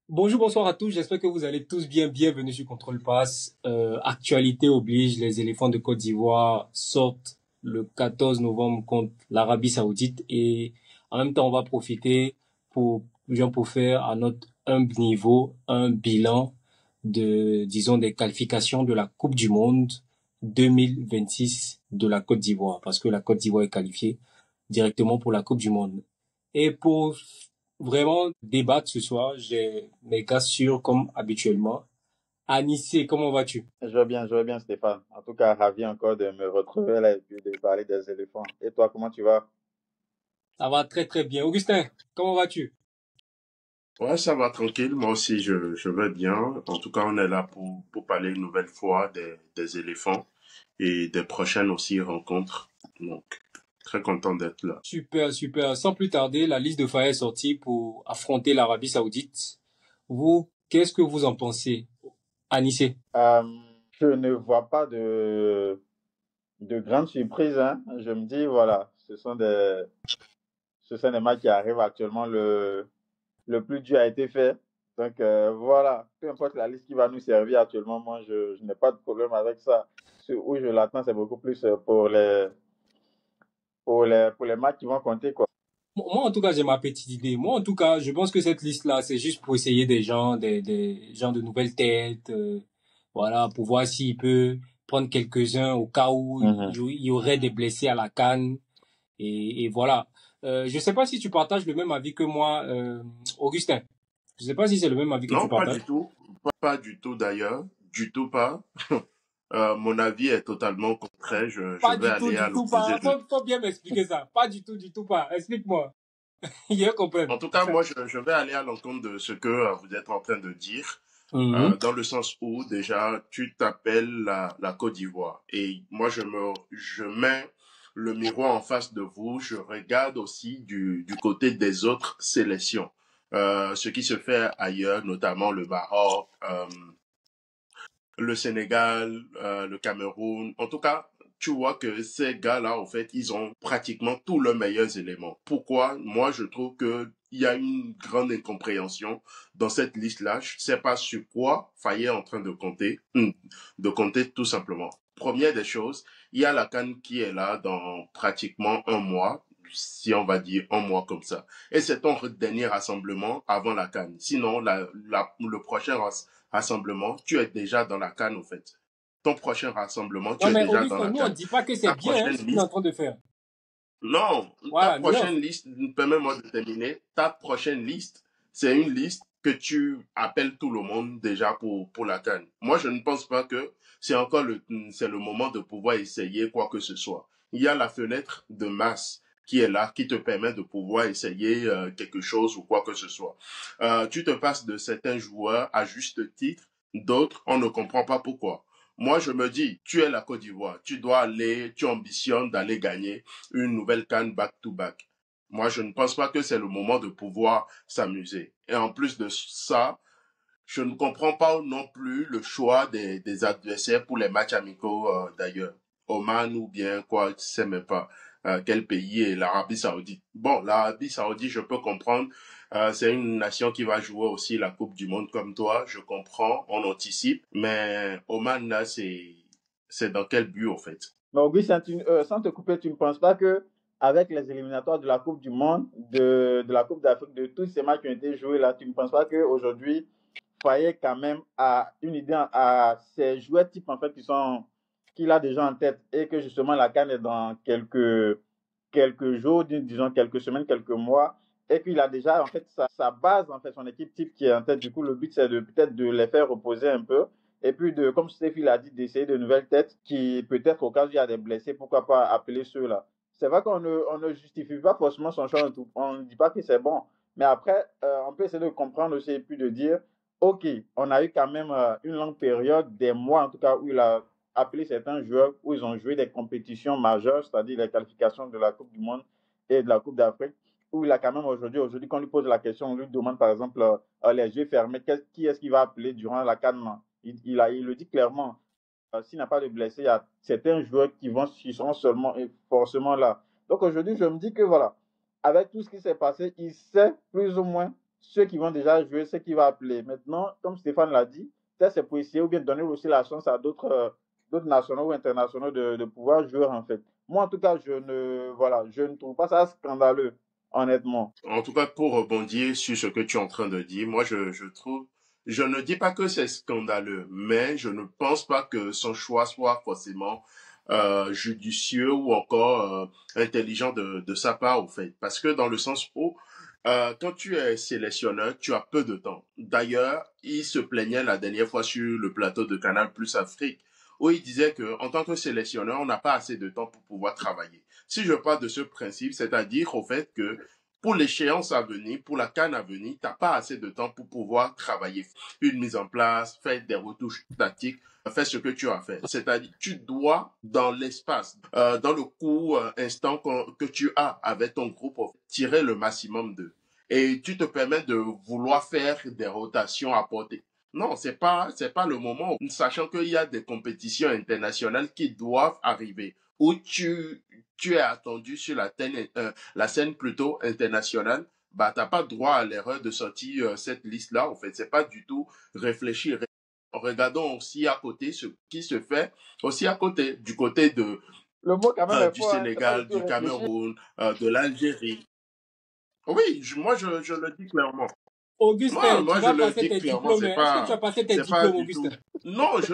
Bonjour, bonsoir à tous. J'espère que vous allez tous bien. Bienvenue sur Contrôle Pass. Actualité oblige, les éléphants de Côte d'Ivoire sortent le 14 novembre contre l'Arabie Saoudite et en même temps, on va profiter pour faire à notre humble niveau un bilan disons, des qualifications de la Coupe du Monde 2026 de la Côte d'Ivoire parce que la Côte d'Ivoire est qualifiée directement pour la Coupe du Monde. Et pour vraiment débattre ce soir, j'ai mes gars sûrs comme habituellement. Anissé, comment vas-tu? Je vais bien, Stéphane. En tout cas, ravi encore de me retrouver là et puis de parler des éléphants. Et toi, comment tu vas? Ça va très très bien. Augustin, comment vas-tu? Ouais, ça va tranquille. Moi aussi, je vais bien. En tout cas, on est là pour parler une nouvelle fois des éléphants et des prochaines aussi rencontres. Donc, très content d'être là. Super, super. Sans plus tarder, la liste de Faye est sortie pour affronter l'Arabie Saoudite. Vous, qu'est-ce que vous en pensez? Anissé. Euh, je ne vois pas de grandes surprises, hein. Je me dis, voilà, ce sont des matchs qui arrivent actuellement. Le plus dur a été fait. Donc, voilà, peu importe la liste qui va nous servir actuellement, moi, je n'ai pas de problème avec ça. Ce où je l'attends, c'est beaucoup plus pour les matchs qui vont compter, quoi. Moi, en tout cas, j'ai ma petite idée. Moi, en tout cas, je pense que cette liste-là, c'est juste pour essayer des gens de nouvelles têtes, voilà, pour voir s'il peut prendre quelques-uns au cas où Mhm. il y aurait des blessés à la CAN. Et voilà. Je sais pas si tu partages le même avis que moi, Augustin. Je sais pas si c'est le même avis que tu Non, pas du partages. tout. Pas du tout d'ailleurs. Du tout pas. Mon avis est totalement contraire. Je Pas vais du tout, aller à du tout l'opposé pas. de. Faut bien m'expliquer ça. Pas du tout pas. Explique-moi. Il y a un problème. En tout cas, moi, je vais aller à l'encontre de ce que vous êtes en train de dire. Mhm. Dans le sens où déjà tu t'appelles la Côte d'Ivoire et moi je mets le miroir en face de vous, je regarde aussi du côté des autres sélections, ce qui se fait ailleurs, notamment le Maroc, le Sénégal, le Cameroun. En tout cas, tu vois que ces gars-là, en fait, ils ont pratiquement tous leurs meilleurs éléments. Pourquoi? Moi, je trouve que il y a une grande incompréhension dans cette liste-là. Je ne sais pas sur quoi Faye est en train de compter tout simplement. Première des choses, il y a la CAN qui est là dans pratiquement un mois, si on va dire un mois comme ça. Et c'est ton dernier rassemblement avant la CAN. Sinon, le prochain rassemblement, tu es déjà dans la CAN, au fait. Ton prochain rassemblement, tu Non, es mais déjà dans Augustin, la nous, on CAN. dit pas que c'est Ta bien, hein, prochaine ce qu'il est en liste, train de faire. non, ta Voilà, nuance. prochaine liste, permets-moi de terminer, ta prochaine liste, c'est une liste que tu appelles tout le monde déjà pour la CAN. Moi, je ne pense pas que c'est le moment de pouvoir essayer quoi que ce soit. Il y a la fenêtre de masse qui est là, qui te permet de pouvoir essayer quelque chose ou quoi que ce soit. Tu te passes de certains joueurs à juste titre, d'autres, on ne comprend pas pourquoi. Moi, je me dis, tu es la Côte d'Ivoire, tu ambitionnes d'aller gagner une nouvelle CAN back-to-back. Moi, je ne pense pas que c'est le moment de pouvoir s'amuser. Et en plus de ça, je ne comprends pas non plus le choix des adversaires pour les matchs amicaux d'ailleurs. Oman ou bien quoi, je ne sais même pas quel pays est l'Arabie Saoudite. Bon, l'Arabie Saoudite, je peux comprendre. C'est une nation qui va jouer aussi la Coupe du Monde comme toi. Je comprends, on anticipe. Mais Oman, là, c'est dans quel but, en fait? Mais Auguste, sans te couper, tu ne penses pas que avec les éliminatoires de la Coupe du Monde, de la Coupe d'Afrique, de tous ces matchs qui ont été joués là, tu ne penses pas qu'aujourd'hui, Faye quand même a une idée à ces joueurs types en fait qu'il a déjà en tête et que justement la CAN est dans quelques jours, disons quelques semaines, quelques mois, et qu'il a déjà en fait sa base, en fait, son équipe type qui est en tête. Du coup, le but c'est de peut-être de les faire reposer un peu. Et puis, comme Stéphie l'a dit, d'essayer de nouvelles têtes qui, peut-être, au cas où il y a des blessés, pourquoi pas appeler ceux-là. C'est vrai on ne justifie pas forcément son choix, on ne dit pas que c'est bon. Mais après, on peut essayer de comprendre aussi et puis de dire, OK, on a eu quand même une longue période, des mois en tout cas, où il a appelé certains joueurs, où ils ont joué des compétitions majeures, c'est-à-dire les qualifications de la Coupe du Monde et de la Coupe d'Afrique, où il a quand même aujourd'hui, quand on lui pose la question, on lui demande par exemple, les yeux fermés, qui est-ce qu'il va appeler durant la CAN? Il le dit clairement. S'il n'a pas de blessés, il y a certains joueurs qui seront seulement et forcément là. Donc aujourd'hui, je me dis que voilà, avec tout ce qui s'est passé, il sait plus ou moins ceux qui vont déjà jouer, ceux qui vont appeler. Maintenant, comme Stéphane l'a dit, ça c'est pour essayer ou bien donner aussi la chance à d'autres nationaux ou internationaux de pouvoir jouer en fait. Moi, en tout cas, je ne trouve pas ça scandaleux, honnêtement. En tout cas, pour rebondir sur ce que tu es en train de dire, moi, je trouve, je ne dis pas que c'est scandaleux, mais je ne pense pas que son choix soit forcément judicieux ou encore intelligent de sa part, au fait. Parce que dans le sens où, quand tu es sélectionneur, tu as peu de temps. D'ailleurs, il se plaignait la dernière fois sur le plateau de Canal Plus Afrique, où il disait que en tant que sélectionneur, on n'a pas assez de temps pour pouvoir travailler. Si je parle de ce principe, c'est-à-dire au fait que pour l'échéance à venir, pour la CAN à venir, tu n'as pas assez de temps pour pouvoir travailler une mise en place, faire des retouches tactiques, faire ce que tu as fait. C'est-à-dire, tu dois, dans l'espace, dans le court instant que tu as avec ton groupe, tirer le maximum d'eux. Et tu te permets de vouloir faire des rotations à portée. Non, c'est pas le moment, sachant qu'il y a des compétitions internationales qui doivent arriver, où tu es attendu sur la scène plutôt internationale, bah, t'as pas droit à l'erreur de sortir cette liste-là. En fait, c'est pas du tout réfléchi. Regardons aussi à côté ce qui se fait, aussi à côté, du côté Le mot quand même est du fort, hein, c'est pas du Sénégal, tout du réfléchi. Cameroun, de l'Algérie. Oui, moi, je le dis clairement. Augustin, tu Moi, je vas le passer dis tes clairement, diplômes. Est-ce que tu as passé tes c'est pas diplômes, du Augustin? tout. Non, je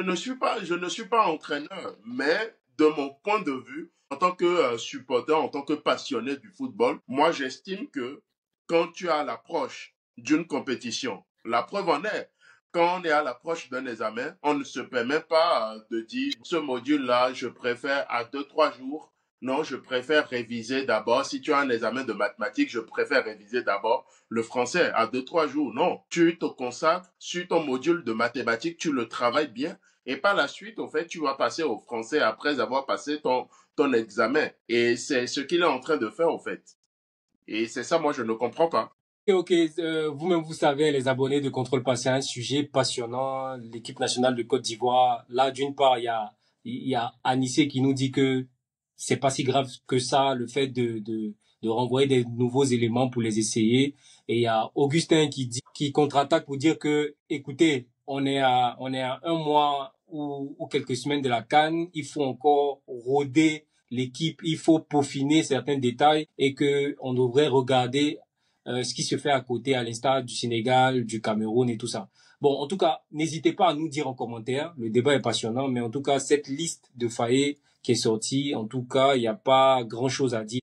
ne suis pas entraîneur, mais de mon point de vue, en tant que supporter, en tant que passionné du football, moi, j'estime que quand tu as l'approche d'une compétition, la preuve en est, quand on est à l'approche d'un examen, on ne se permet pas de dire ce module-là, je préfère à 2, 3 jours. Non, je préfère réviser d'abord. Si tu as un examen de mathématiques, je préfère réviser d'abord le français à 2, 3 jours. Non, tu te consacres sur ton module de mathématiques, tu le travailles bien. Et par la suite, au fait, tu vas passer au français après avoir passé ton examen. Et c'est ce qu'il est en train de faire, au fait. Et c'est ça, moi, je ne comprends pas. Ok, vous-même, vous savez, les abonnés de Contrôle Passé, un sujet passionnant, l'équipe nationale de Côte d'Ivoire. Là, d'une part, il y a Anissé qui nous dit que c'est pas si grave que ça, le fait de renvoyer des nouveaux éléments pour les essayer. Et il y a Augustin qui contre-attaque pour dire que, écoutez, on est à un mois ou quelques semaines de la CAN. Il faut encore roder l'équipe, il faut peaufiner certains détails et que on devrait regarder ce qui se fait à côté, à l'instar du Sénégal, du Cameroun et tout ça. Bon, en tout cas, n'hésitez pas à nous dire en commentaire. Le débat est passionnant, mais en tout cas, cette liste de failles qui est sortie, en tout cas, il n'y a pas grand-chose à dire.